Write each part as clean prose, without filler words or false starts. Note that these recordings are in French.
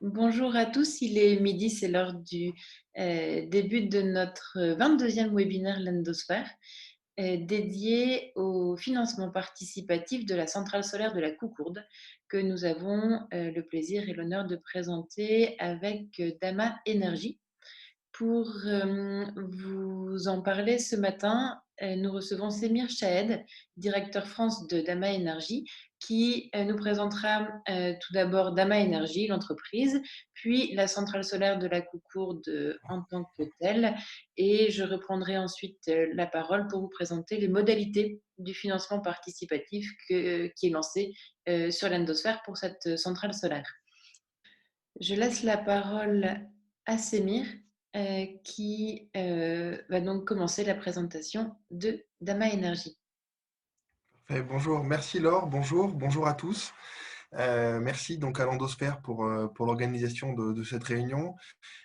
Bonjour à tous, il est midi, c'est l'heure du début de notre 22e webinaire Lendosphère, dédié au financement participatif de la centrale solaire de la Coucourde, que nous avons le plaisir et l'honneur de présenter avec Dama Énergie. Pour vous en parler ce matin, nous recevons Semir Chahed, directeur France de Dama Énergie, qui nous présentera tout d'abord Dama Énergie, l'entreprise, puis la centrale solaire de la Coucourde en tant que telle. Et je reprendrai ensuite la parole pour vous présenter les modalités du financement participatif qui est lancé sur l'endosphère pour cette centrale solaire. Je laisse la parole à Semir qui va donc commencer la présentation de Dama Énergie. Bonjour, merci Laure, bonjour à tous. Merci donc à l'Endosphère pour l'organisation de cette réunion.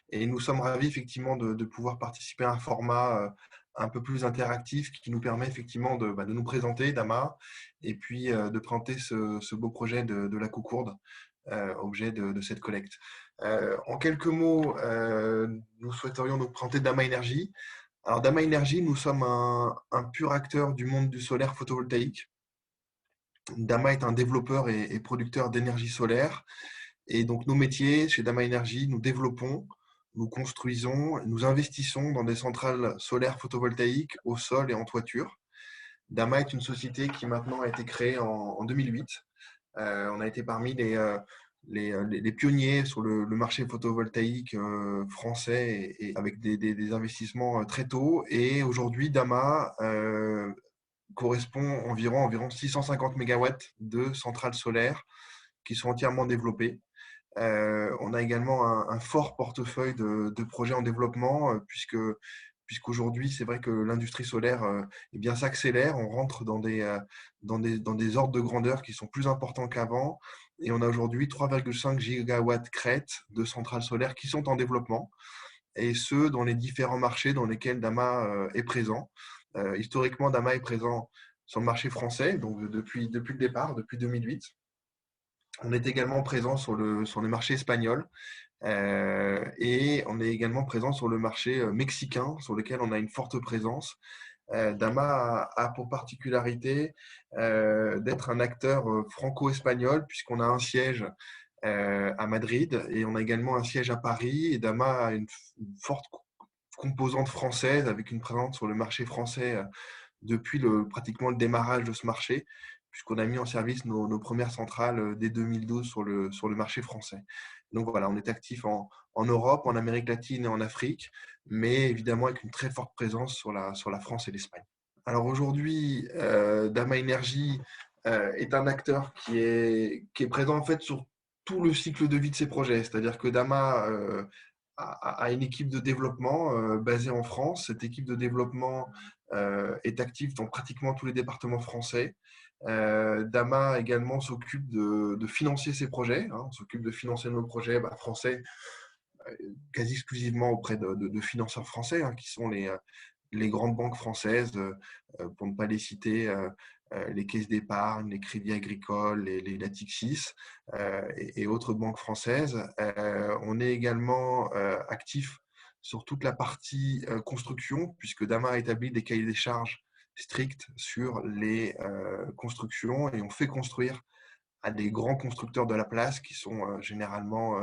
Et nous sommes ravis effectivement de pouvoir participer à un format un peu plus interactif qui nous permet effectivement de nous présenter, Dama, et puis de présenter ce beau projet de la Coucourde, objet de cette collecte. En quelques mots, nous souhaiterions nous présenter Dama Énergie. Alors Dama Énergie, nous sommes un pur acteur du monde du solaire photovoltaïque. Dama est un développeur et producteur d'énergie solaire. Et donc, nos métiers, chez Dama Énergie, nous développons, nous construisons, nous investissons dans des centrales solaires photovoltaïques au sol et en toiture. Dama est une société qui maintenant a été créée en 2008. On a été parmi les pionniers sur le marché photovoltaïque français et avec des investissements très tôt. Et aujourd'hui, Dama correspond environ 650 mégawatts de centrales solaires qui sont entièrement développées. On a également un fort portefeuille de projets en développement, puisqu'aujourd'hui, c'est vrai que l'industrie solaire eh bien, s'accélère. On rentre dans des ordres de grandeur qui sont plus importants qu'avant. Et on a aujourd'hui 3,5 gigawatts crête de centrales solaires qui sont en développement, et ce, dans les différents marchés dans lesquels Dama est présent. Historiquement, Dama est présent sur le marché français, donc depuis le départ, depuis 2008. On est également présent sur le marché espagnol et on est également présent sur le marché mexicain, sur lequel on a une forte présence. Dama a pour particularité d'être un acteur franco-espagnol, puisqu'on a un siège à Madrid et on a également un siège à Paris. Et Dama a une forte composante française avec une présence sur le marché français depuis pratiquement le démarrage de ce marché, puisqu'on a mis en service nos premières centrales dès 2012 sur le marché français. Donc voilà, on est actif en Europe, en Amérique latine et en Afrique, mais évidemment avec une très forte présence sur la France et l'Espagne. Alors aujourd'hui, Dama Energy est un acteur qui est présent en fait sur tout le cycle de vie de ses projets. C'est-à-dire que Dama a une équipe de développement basée en France. Cette équipe de développement est active dans pratiquement tous les départements français. Dama également s'occupe de financer ses projets. On s'occupe de financer nos projets français quasi exclusivement auprès de financeurs français, qui sont les grandes banques françaises, pour ne pas les citer, les caisses d'épargne, les crédits agricoles, les Natixis et autres banques françaises. On est également actif sur toute la partie construction, puisque Dama a établi des cahiers des charges stricts sur les constructions, et on fait construire à des grands constructeurs de la place qui sont généralement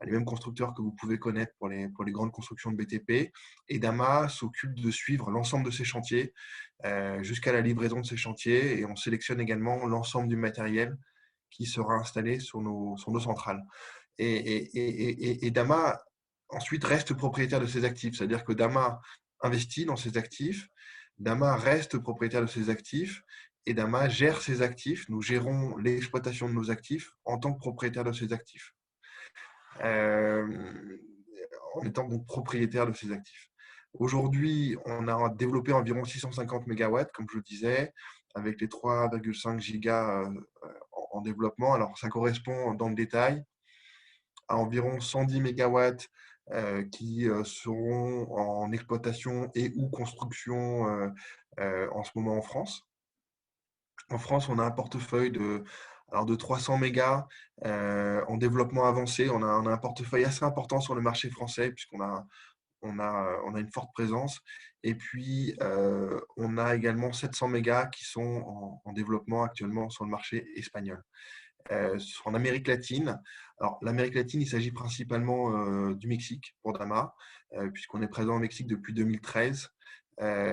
les mêmes constructeurs que vous pouvez connaître pour les grandes constructions de BTP. Et Dama s'occupe de suivre l'ensemble de ces chantiers jusqu'à la livraison de ces chantiers, et on sélectionne également l'ensemble du matériel qui sera installé sur nos centrales. Et Dama ensuite reste propriétaire de ses actifs, c'est-à-dire que Dama investit dans ses actifs, Dama reste propriétaire de ses actifs, et Dama gère ses actifs. Nous gérons l'exploitation de nos actifs en tant que propriétaire de ses actifs, euh, en étant donc propriétaire de ses actifs. Aujourd'hui, on a développé environ 650 mégawatts, comme je le disais, avec les 3,5 gigas en développement. Alors, ça correspond dans le détail à environ 110 mégawatts qui seront en exploitation et ou construction en ce moment en France. En France, on a un portefeuille alors de 300 mégas en développement avancé. On a un portefeuille assez important sur le marché français puisqu'on a une forte présence. Et puis, on a également 700 mégas qui sont en développement actuellement sur le marché espagnol. En Amérique latine, alors l'Amérique latine, il s'agit principalement du Mexique pour Dama, puisqu'on est présent au Mexique depuis 2013.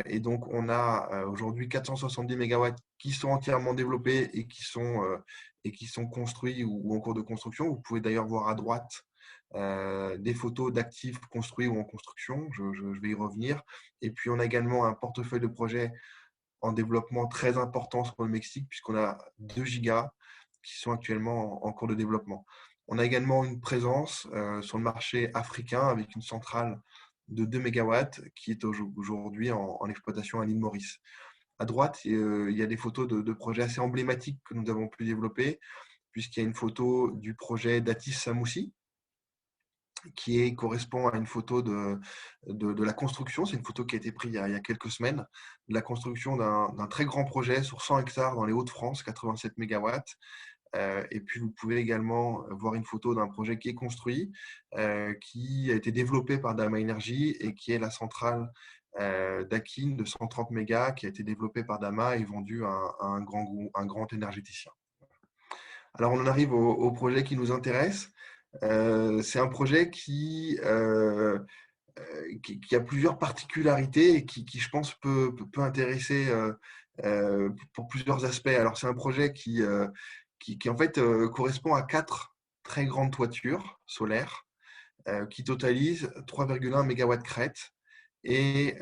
Et donc, on a aujourd'hui 470 mégawatts qui sont entièrement développés et qui sont construits ou en cours de construction. Vous pouvez d'ailleurs voir à droite des photos d'actifs construits ou en construction. Je vais y revenir. Et puis, on a également un portefeuille de projets en développement très important sur le Mexique, puisqu'on a 2 gigas qui sont actuellement en cours de développement. On a également une présence sur le marché africain avec une centrale de 2 mégawatts qui est aujourd'hui en exploitation à l'île Maurice. À droite, il y a des photos de projets assez emblématiques que nous avons pu développer, puisqu'il y a une photo du projet d'Atis Samoussi, qui correspond à une photo de la construction. C'est une photo qui a été prise il y a quelques semaines, de la construction d'un très grand projet sur 100 hectares dans les Hauts-de-France, 87 mégawatts. Et puis, vous pouvez également voir une photo d'un projet qui est construit, qui a été développé par Dama Energy et qui est la centrale d'Akin de 130 mégas qui a été développée par Dama et vendue à un grand énergéticien. Alors, on en arrive au projet qui nous intéresse. C'est un projet qui a plusieurs particularités et qui, je pense, peut intéresser pour plusieurs aspects. Alors, c'est un projet qui en fait, correspond à 4 très grandes toitures solaires qui totalisent 3,1 mégawatts crête. Et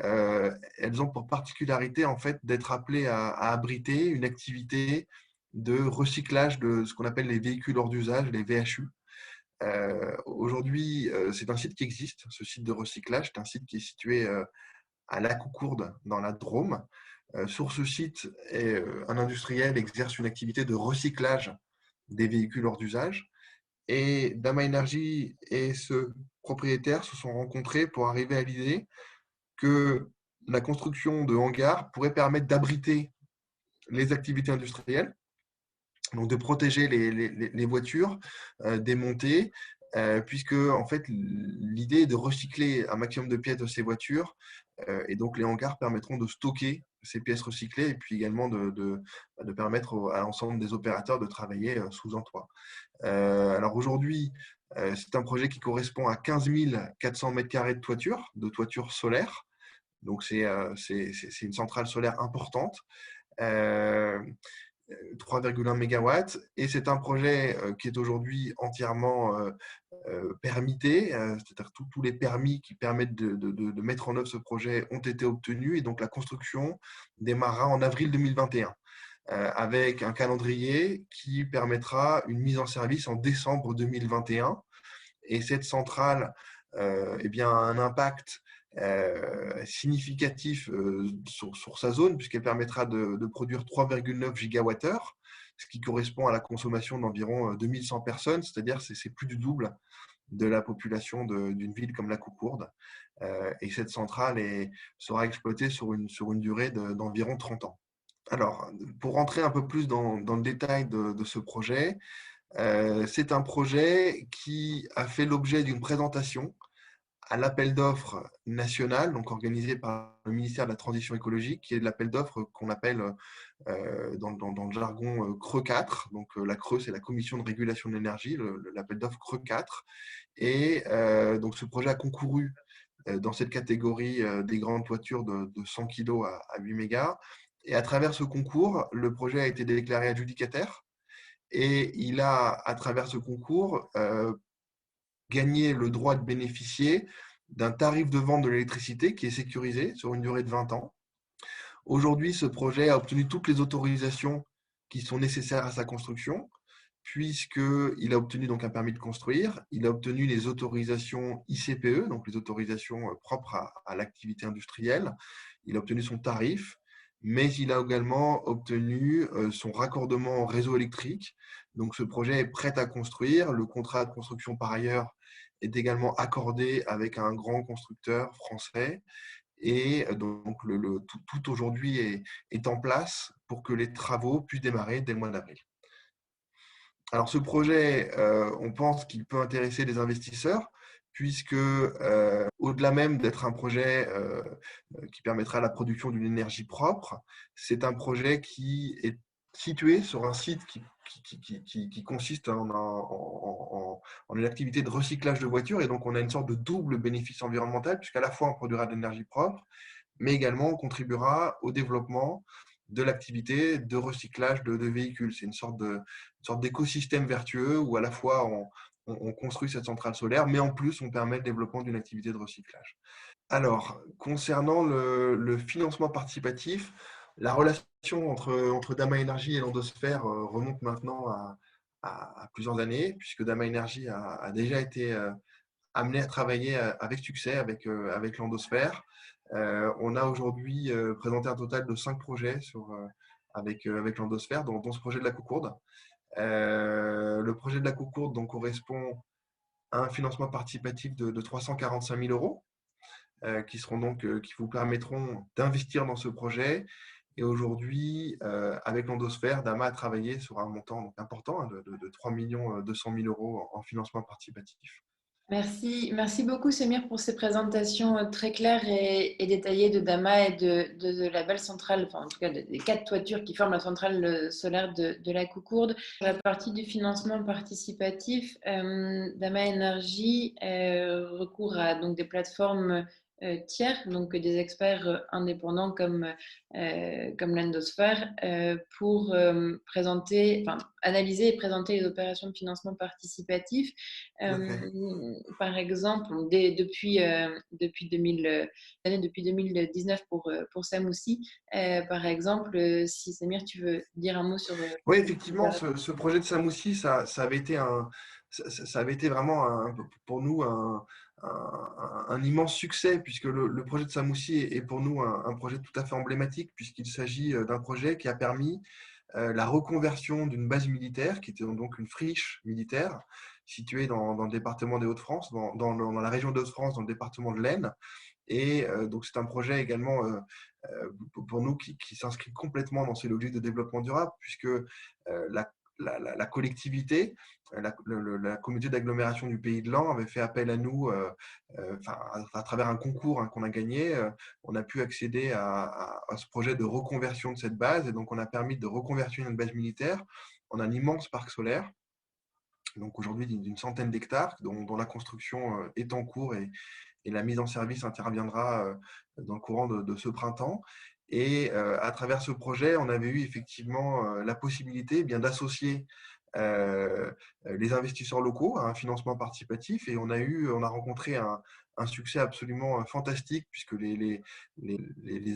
elles ont pour particularité en fait, d'être appelées à abriter une activité de recyclage de ce qu'on appelle les véhicules hors d'usage, les VHU. Aujourd'hui, c'est un site qui existe, ce site de recyclage. C'est un site qui est situé à La Coucourde, dans la Drôme. Sur ce site, un industriel exerce une activité de recyclage des véhicules hors d'usage. Et Dama Energy et ce propriétaire se sont rencontrés pour arriver à l'idée que la construction de hangars pourrait permettre d'abriter les activités industrielles, donc de protéger les voitures démontées, puisque en fait l'idée est de recycler un maximum de pièces de ces voitures, et donc les hangars permettront de stocker ces pièces recyclées et puis également de permettre à l'ensemble des opérateurs de travailler sous emploi. Alors aujourd'hui, c'est un projet qui correspond à 15 400 mètres carrés de toiture solaire. Donc c'est une centrale solaire importante. Euh, 3,1 mégawatts, et c'est un projet qui est aujourd'hui entièrement permité, c'est-à-dire tous les permis qui permettent de mettre en œuvre ce projet ont été obtenus, et donc la construction démarrera en avril 2021 avec un calendrier qui permettra une mise en service en décembre 2021. Et cette centrale eh bien, a un impact significatif sur sa zone, puisqu'elle permettra de produire 3,9 gigawattheures, ce qui correspond à la consommation d'environ 2100 personnes, c'est-à-dire c'est plus du double de la population d'une ville comme la Coucourde. Et cette centrale sera exploitée sur une durée d'environ 30 ans. Alors, pour rentrer un peu plus dans le détail de ce projet, c'est un projet qui a fait l'objet d'une présentation à l'appel d'offres national, donc organisé par le ministère de la Transition écologique, qui est l'appel d'offres qu'on appelle dans le jargon CRE 4. Donc la CRE, c'est la Commission de régulation de l'énergie, l'appel d'offres CRE 4. Et donc ce projet a concouru dans cette catégorie des grandes toitures de 100 kg à 8 mégas. Et à travers ce concours, le projet a été déclaré adjudicataire. Et il a, à travers ce concours, gagné le droit de bénéficier d'un tarif de vente de l'électricité qui est sécurisé sur une durée de 20 ans. Aujourd'hui, ce projet a obtenu toutes les autorisations qui sont nécessaires à sa construction, puisqu'il a obtenu donc un permis de construire, il a obtenu les autorisations ICPE, donc les autorisations propres à l'activité industrielle, il a obtenu son tarif, mais il a également obtenu son raccordement au réseau électrique. Donc ce projet est prêt à construire. Le contrat de construction, par ailleurs, est également accordé avec un grand constructeur français. Et donc tout aujourd'hui est en place pour que les travaux puissent démarrer dès le mois d'avril. Alors, ce projet, on pense qu'il peut intéresser les investisseurs, puisque au-delà même d'être un projet qui permettra la production d'une énergie propre, c'est un projet qui est situé sur un site qui consiste en une activité de recyclage de voitures. Et donc, on a une sorte de double bénéfice environnemental, puisqu'à la fois on produira de l'énergie propre, mais également on contribuera au développement de l'activité de recyclage de véhicules. C'est une sorte d'écosystème vertueux où à la fois on construit cette centrale solaire, mais en plus on permet le développement d'une activité de recyclage. Alors, concernant le financement participatif, la relation entre Dama Energy et l'Endosphère remonte maintenant à plusieurs années, puisque Dama Energy a déjà été amené à travailler avec succès avec l'Endosphère. On a aujourd'hui présenté un total de 5 projets avec l'Endosphère, dont ce projet de la Coucourde. Le projet de la Coucourde donc, correspond à un financement participatif de 345 000 euros, qui vous permettront d'investir dans ce projet. Et aujourd'hui, avec l'Endosphère, Dama a travaillé sur un montant donc, important de 3 200 000 euros en financement participatif. Merci beaucoup Semir pour ces présentations très claires et détaillées de Dama et de la belle centrale, enfin en tout cas des 4 toitures qui forment la centrale solaire de la Coucourde. Sur la partie du financement participatif, Dama Energy recourt à donc, des plateformes tiers, donc des experts indépendants comme l'Endosphère, pour analyser et présenter les opérations de financement participatif. Tout à fait. Par exemple, depuis 2019 pour Samoussi, par exemple, si Samir, tu veux dire un mot sur Oui, effectivement, ce projet de Samoussi, ça avait été ça avait été vraiment pour nous un immense succès, puisque le projet de Samoussi est pour nous un projet tout à fait emblématique, puisqu'il s'agit d'un projet qui a permis la reconversion d'une base militaire, qui était donc une friche militaire, située dans le département des Hauts-de-France, dans la région des Hauts-de-France, dans le département de l'Aisne. Et donc, c'est un projet également pour nous qui s'inscrit complètement dans ces logiques de développement durable, puisque la collectivité, la communauté d'agglomération du Pays de l'An avait fait appel à nous à travers un concours qu'on a gagné. On a pu accéder à ce projet de reconversion de cette base, et donc on a permis de reconvertir une base militaire en un immense parc solaire, donc aujourd'hui d'une centaine d'hectares, dont la construction est en cours, et la mise en service interviendra dans le courant de ce printemps. Et à travers ce projet, on avait eu effectivement la possibilité bien d'associer les investisseurs locaux à un financement participatif, et on a rencontré un succès absolument fantastique, puisque les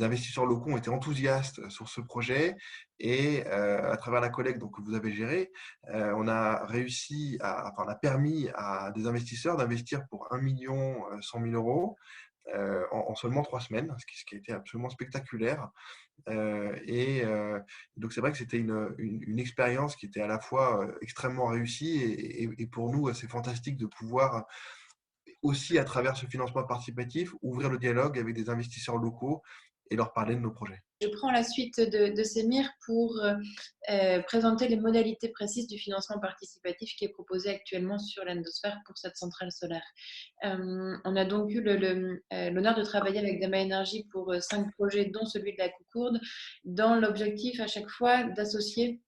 investisseurs locaux ont été enthousiastes sur ce projet. Et à travers la collecte donc, que vous avez gérée, on a réussi on a permis à des investisseurs d'investir pour 1 100 000 euros en seulement 3 semaines, ce qui a été absolument spectaculaire. Donc, c'est vrai que c'était une expérience qui était à la fois extrêmement réussie, et pour nous, c'est fantastique de pouvoir aussi, à travers ce financement participatif, ouvrir le dialogue avec des investisseurs locaux et leur parler de nos projets. Je prends la suite de Semir pour présenter les modalités précises du financement participatif qui est proposé actuellement sur l'Endosphère pour cette centrale solaire. On a donc eu l'honneur de travailler avec Dama Energy pour 5 projets, dont celui de la Coucourde, dans l'objectif à chaque fois d'associer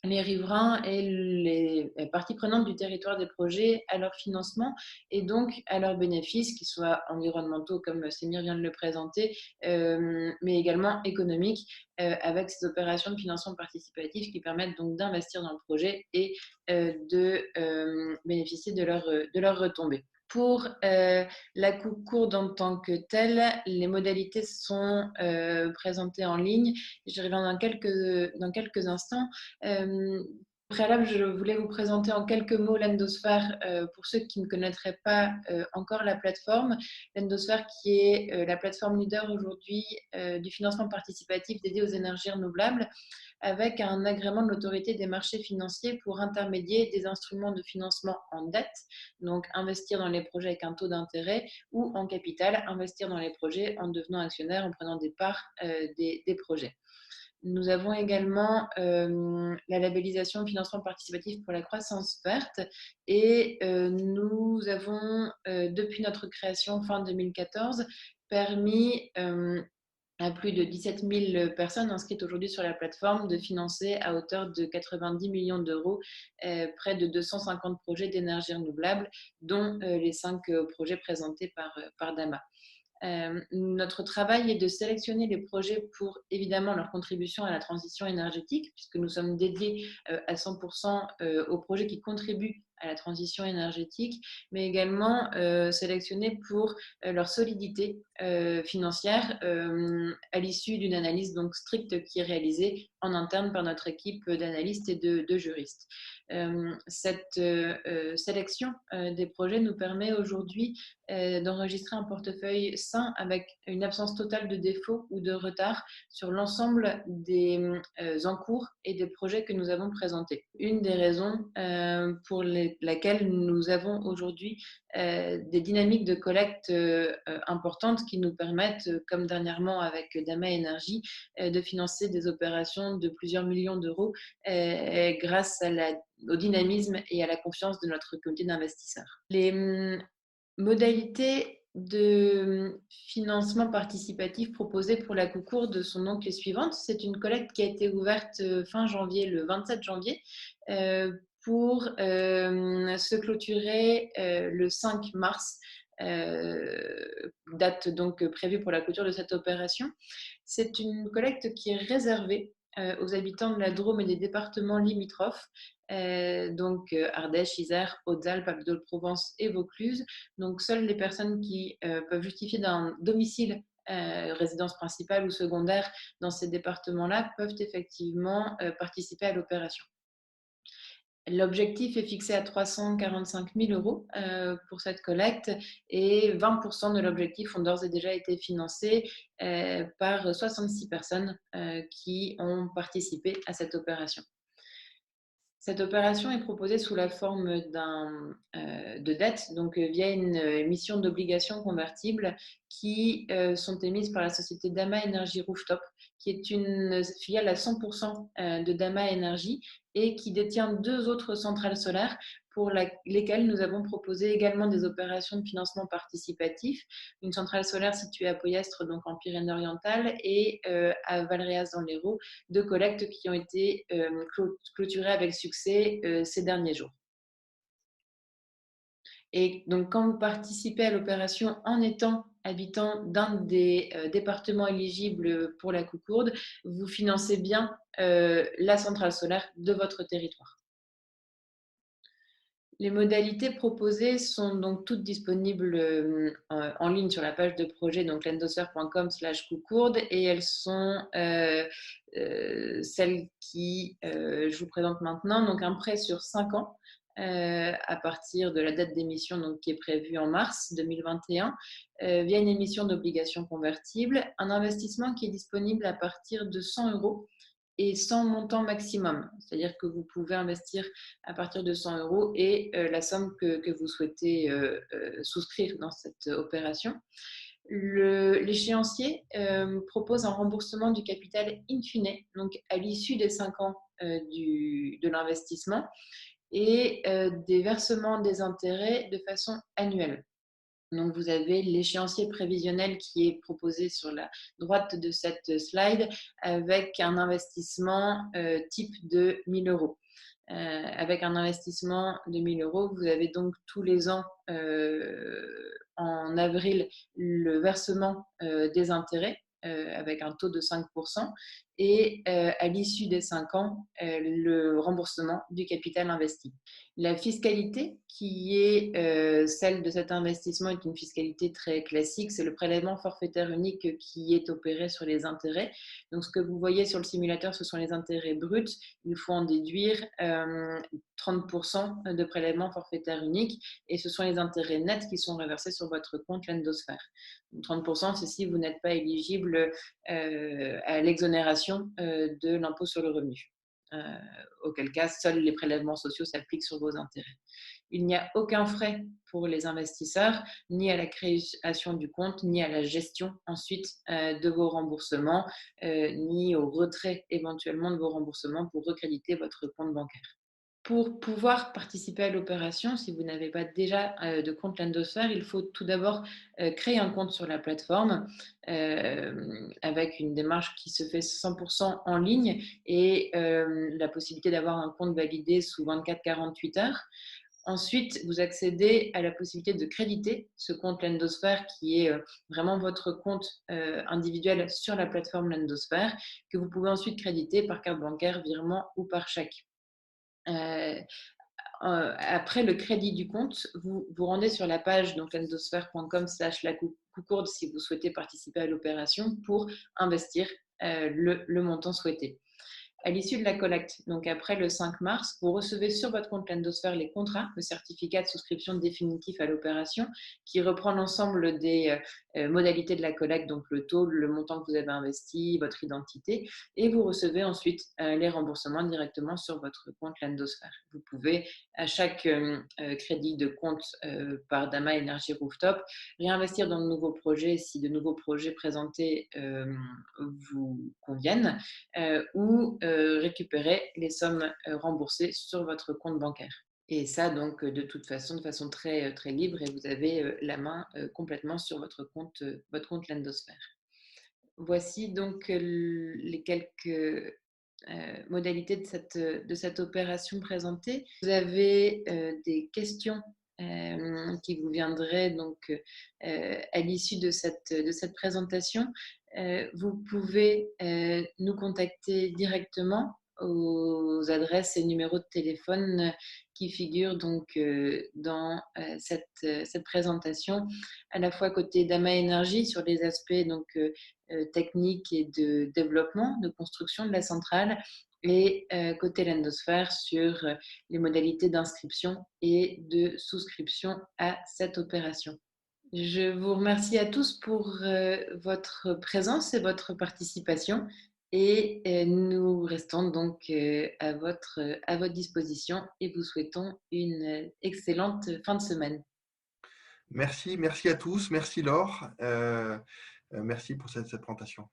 les riverains et les parties prenantes du territoire des projets à leur financement et donc à leurs bénéfices, qu'ils soient environnementaux, comme Semir vient de le présenter, mais également économiques, avec ces opérations de financement participatif qui permettent donc d'investir dans le projet et de bénéficier de leurs retombées. Pour la Coucourde en tant que telle, les modalités sont présentées en ligne. J'y reviens dans quelques instants. Au préalable, je voulais vous présenter en quelques mots l'Endosphère pour ceux qui ne connaîtraient pas encore la plateforme. L'Endosphère qui est la plateforme leader aujourd'hui du financement participatif dédié aux énergies renouvelables, avec un agrément de l'autorité des marchés financiers pour intermédier des instruments de financement en dette, donc investir dans les projets avec un taux d'intérêt, ou en capital, investir dans les projets en devenant actionnaire, en prenant des parts des projets. Nous avons également la labellisation financement participatif pour la croissance verte et nous avons, depuis notre création fin 2014, permis à plus de 17 000 personnes inscrites aujourd'hui sur la plateforme de financer à hauteur de 90 millions d'euros près de 250 projets d'énergie renouvelable, dont les 5 projets présentés par Dama. Notre travail est de sélectionner les projets pour évidemment leur contribution à la transition énergétique, puisque nous sommes dédiés à 100% aux projets qui contribuent à la transition énergétique, mais également sélectionner pour leur solidité financière à l'issue d'une analyse donc stricte qui est réalisée en interne par notre équipe d'analystes et de juristes. Cette sélection des projets nous permet aujourd'hui d'enregistrer un portefeuille sain avec une absence totale de défauts ou de retard sur l'ensemble des encours et des projets que nous avons présentés. Une des raisons pour laquelle nous avons aujourd'hui des dynamiques de collecte importantes qui nous permettent, comme dernièrement avec Dama Énergie, de financer des opérations de plusieurs millions d'euros grâce au dynamisme et à la confiance de notre comité d'investisseurs. Les modalités de financement participatif proposées pour la Coucourde sont donc les suivantes. C'est une collecte qui a été ouverte fin janvier, le 27 janvier, pour se clôturer le 5 mars, date donc prévue pour la clôture de cette opération. C'est une collecte qui est réservée aux habitants de la Drôme et des départements limitrophes, donc Ardèche, Isère, Hautes-Alpes, Alpes-de-Provence et Vaucluse. Donc seules les personnes qui peuvent justifier d'un domicile résidence principale ou secondaire dans ces départements-là peuvent effectivement participer à l'opération. L'objectif est fixé à 345 000 euros pour cette collecte et 20% de l'objectif ont d'ores et déjà été financés par 66 personnes qui ont participé à cette opération. Cette opération est proposée sous la forme de dette, donc via une émission d'obligations convertibles qui sont émises par la société Dama Energy Rooftop, qui est une filiale à 100% de Dama Energy et qui détient 2 autres centrales solaires pour lesquelles nous avons proposé également des opérations de financement participatif. Une centrale solaire située à Poyestre, donc en Pyrénées-Orientales, et à Valréas dans l'Hérault, 2 collectes qui ont été clôturées avec succès ces derniers jours. Et donc, quand vous participez à l'opération en étant habitant d'un des départements éligibles pour la Coucourde, vous financez bien la centrale solaire de votre territoire. Les modalités proposées sont donc toutes disponibles en ligne sur la page de projet, donc lendosfer.com/coucourde, et elles sont celles qui je vous présente maintenant. Donc un prêt sur 5 ans à partir de la date d'émission donc, qui est prévue en mars 2021 via une émission d'obligations convertibles, un investissement qui est disponible à partir de 100 euros et sans montant maximum. C'est-à-dire que vous pouvez investir à partir de 100 euros et la somme que vous souhaitez souscrire dans cette opération. L'échéancier propose un remboursement du capital in fine, donc à l'issue des 5 ans de l'investissement, et des versements des intérêts de façon annuelle. Donc, vous avez l'échéancier prévisionnel qui est proposé sur la droite de cette slide avec un investissement type de 1 000 euros. Avec un investissement de 1 000 euros, vous avez donc tous les ans, en avril, le versement des intérêts avec un taux de 5% et à l'issue des 5 ans, le remboursement du capital investi. La fiscalité qui est celle de cet investissement est une fiscalité très classique, c'est le prélèvement forfaitaire unique qui est opéré sur les intérêts. Donc ce que vous voyez sur le simulateur, ce sont les intérêts bruts. Il faut en déduire 30% de prélèvement forfaitaire unique et ce sont les intérêts nets qui sont reversés sur votre compte Lendosfer. 30%, c'est si vous n'êtes pas éligible à l'exonération de l'impôt sur le revenu. auquel cas seuls les prélèvements sociaux s'appliquent sur vos intérêts. Il n'y a aucun frais pour les investisseurs, ni à la création du compte, ni à la gestion ensuite de vos remboursements, ni au retrait éventuellement de vos remboursements pour recréditer votre compte bancaire. Pour pouvoir participer à l'opération, si vous n'avez pas déjà de compte Lendosphère, il faut tout d'abord créer un compte sur la plateforme avec une démarche qui se fait 100% en ligne et la possibilité d'avoir un compte validé sous 24-48 heures. Ensuite, vous accédez à la possibilité de créditer ce compte Lendosphère qui est vraiment votre compte individuel sur la plateforme Lendosphère que vous pouvez ensuite créditer par carte bancaire, virement ou par chèque. Euh, Après le crédit du compte, vous vous rendez sur la page donc endosphère.com/la-coucourde si vous souhaitez participer à l'opération pour investir le montant souhaité. À l'issue de la collecte, donc après le 5 mars, vous recevez sur votre compte Lendosphère les contrats, le certificat de souscription définitif à l'opération, qui reprend l'ensemble des modalités de la collecte, donc le taux, le montant que vous avez investi, votre identité, et vous recevez ensuite les remboursements directement sur votre compte Lendosphère. Vous pouvez, à chaque crédit de compte par Dama Energy Rooftop, réinvestir dans de nouveaux projets si de nouveaux projets présentés vous conviennent ou récupérer les sommes remboursées sur votre compte bancaire. Et ça, donc, de toute façon, de façon très, très libre et vous avez la main complètement sur votre compte Lendosphère. Voici donc les quelques modalités de cette opération présentée. Vous avez des questions qui vous viendraient donc à l'issue de cette présentation. Vous pouvez nous contacter directement aux adresses et numéros de téléphone qui figurent donc dans cette présentation, à la fois côté Dama Energy sur les aspects donc techniques et de développement, de construction de la centrale, et côté Lendosphère sur les modalités d'inscription et de souscription à cette opération. Je vous remercie à tous pour votre présence et votre participation et nous restons donc à votre disposition et vous souhaitons une excellente fin de semaine. Merci à tous. Merci Laure. Merci pour cette présentation.